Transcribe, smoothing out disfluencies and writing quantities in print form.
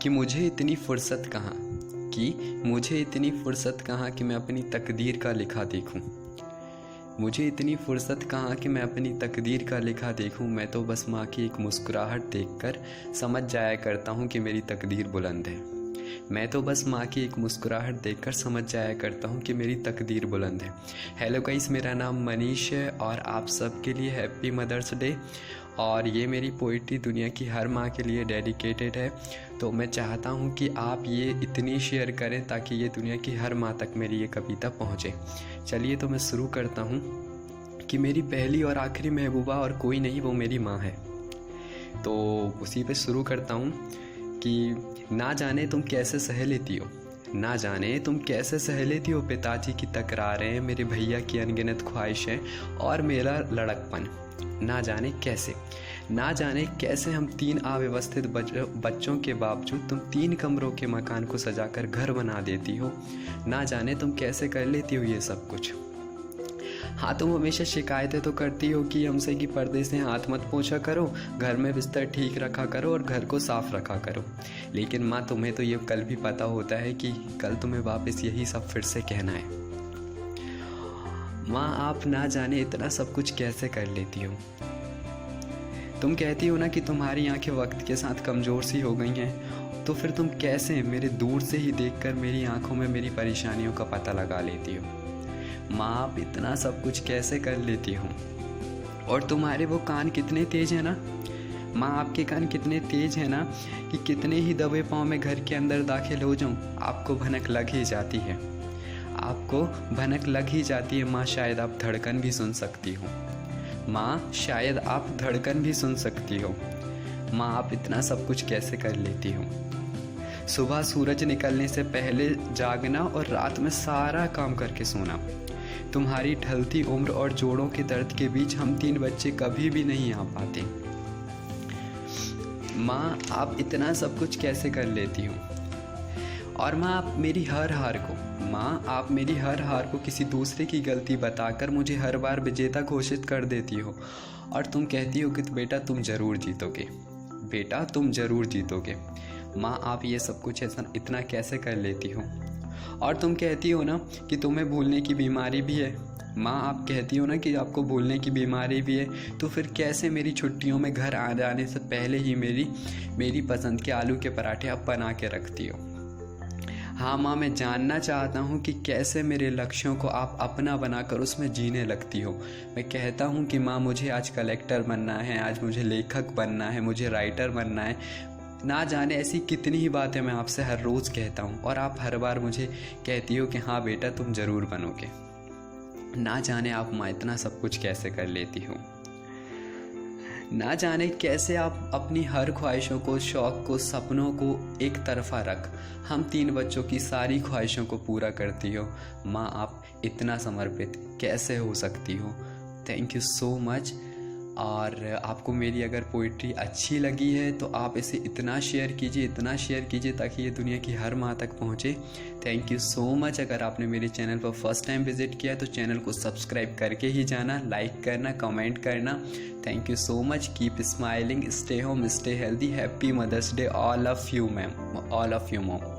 कि मुझे इतनी फुर्सत कहाँ कि मैं अपनी तकदीर का लिखा देखूं। मुझे इतनी फुर्सत कहाँ कि मैं अपनी तकदीर का लिखा देखूं। मैं तो बस माँ की एक मुस्कुराहट देखकर समझ जाया करता हूँ कि मेरी तकदीर बुलंद है। मैं तो बस माँ की एक मुस्कुराहट देखकर समझ जाया करता हूँ कि मेरी तकदीर बुलंद है। हेलो गाइस, मेरा नाम मनीष है और आप सबके लिए हैप्पी मदर्स डे। और ये मेरी पोइट्री दुनिया की हर माँ के लिए डेडिकेटेड है। तो मैं चाहता हूँ कि आप ये इतनी शेयर करें ताकि ये दुनिया की हर माँ तक मेरी ये कविता पहुँचे। चलिए तो मैं शुरू करता हूँ कि मेरी पहली और आखिरी महबूबा और कोई नहीं, वो मेरी माँ है। तो उसी पे शुरू करता हूँ कि ना जाने तुम कैसे सह लेती हो, ना जाने तुम कैसे सह लेती हो पिताजी की तकरारें, मेरे भैया की अनगिनत ख्वाहिशें और मेरा लड़कपन। ना जाने कैसे हम 3 अव्यवस्थित बच्चों के बावजूद तुम 3 कमरों के मकान को सजाकर घर बना देती हो। ना जाने तुम कैसे कर लेती हो ये सब कुछ। हाँ, तुम हमेशा शिकायतें तो करती हो कि हमसे कि पर्दे से हाथ मत पोंछा करो, घर में बिस्तर ठीक रखा करो और घर को साफ रखा करो। लेकिन माँ, तुम्हें तो ये कल भी पता होता है कि कल तुम्हें वापस यही सब फिर से कहना है। माँ, आप ना जाने इतना सब कुछ कैसे कर लेती हो। तुम कहती हो ना कि तुम्हारी आंखें वक्त के साथ कमज़ोर सी हो गई हैं, तो फिर तुम कैसे मेरे दूर से ही देखकर मेरी आंखों में मेरी परेशानियों का पता लगा लेती हो। माँ, आप इतना सब कुछ कैसे कर लेती हो। और तुम्हारे वो कान कितने तेज हैं ना माँ, आपके कान कितने तेज हैं ना कि कितने ही दबे पाँव में घर के अंदर दाखिल हो जाऊँ, आपको भनक लग ही जाती है। माँ, शायद आप धड़कन भी सुन सकती हो। माँ, शायद आप धड़कन भी सुन सकती हो। माँ, आप इतना सब कुछ कैसे कर लेती हो। सुबह सूरज निकलने से पहले जागना और रात में सारा काम करके सोना। तुम्हारी ढलती उम्र और जोड़ों के दर्द के बीच हम 3 बच्चे कभी भी नहीं आ पाते। माँ, आप इतना सब कुछ कैसे कर लेती हो। और माँ, आप मेरी हर हार को किसी दूसरे की गलती बताकर मुझे हर बार विजेता घोषित कर देती हो। और तुम कहती हो कि बेटा तुम ज़रूर जीतोगे। माँ, आप ये सब कुछ ऐसा इतना कैसे कर लेती हो। और तुम कहती हो ना कि तुम्हें भूलने की बीमारी भी है। माँ, आप कहती हो ना कि आपको भूलने की बीमारी भी है, तो फिर कैसे मेरी छुट्टियों में घर आ जाने से पहले ही मेरी पसंद के आलू के पराठे आप बना के रखती हो। हाँ माँ, मैं जानना चाहता हूँ कि कैसे मेरे लक्ष्यों को आप अपना बनाकर उसमें जीने लगती हो। मैं कहता हूँ कि माँ, मुझे आज कलेक्टर बनना है, आज मुझे लेखक बनना है, मुझे राइटर बनना है। ना जाने ऐसी कितनी ही बातें मैं आपसे हर रोज़ कहता हूँ और आप हर बार मुझे कहती हो कि हाँ बेटा तुम ज़रूर बनोगे। ना जाने आप माँ इतना सब कुछ कैसे कर लेती हो। ना जाने कैसे आप अपनी हर ख्वाहिशों को, शौक़ को, सपनों को एक तरफा रख हम 3 बच्चों की सारी ख्वाहिशों को पूरा करती हो। माँ, आप इतना समर्पित कैसे हो सकती हो। Thank you so much. और आपको मेरी अगर पोइट्री अच्छी लगी है तो आप इसे इतना शेयर कीजिए ताकि ये दुनिया की हर माँ तक पहुँचे। Thank you so much. अगर आपने मेरे चैनल पर फर्स्ट टाइम विजिट किया है तो चैनल को सब्सक्राइब करके ही जाना, लाइक करना, कमेंट करना। Thank you so much. Keep smiling, stay home, stay healthy. Happy mother's day all of you ma'am, all of you mom.